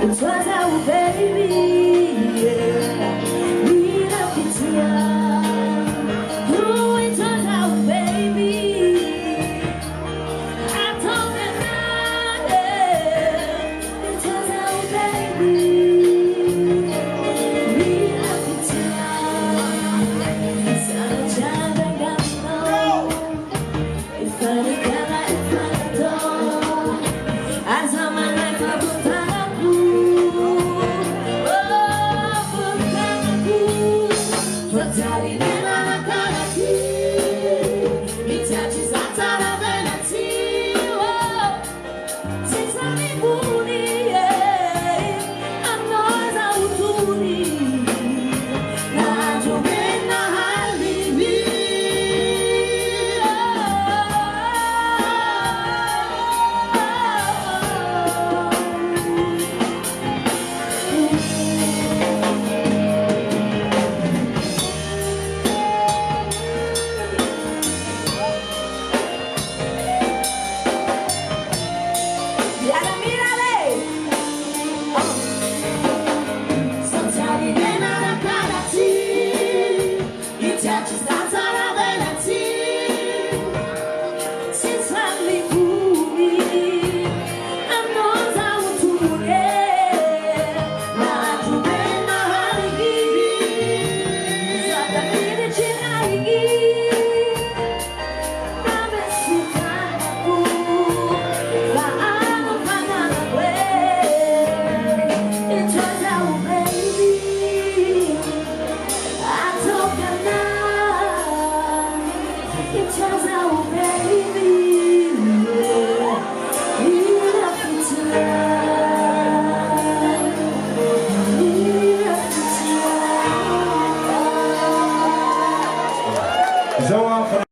It was our baby, yeah. We love it, yeah. Oh, it was our baby. I told her not, yeah. It was our baby. We love it, yeah. So child, I got to know if I look at my door, I saw my life up.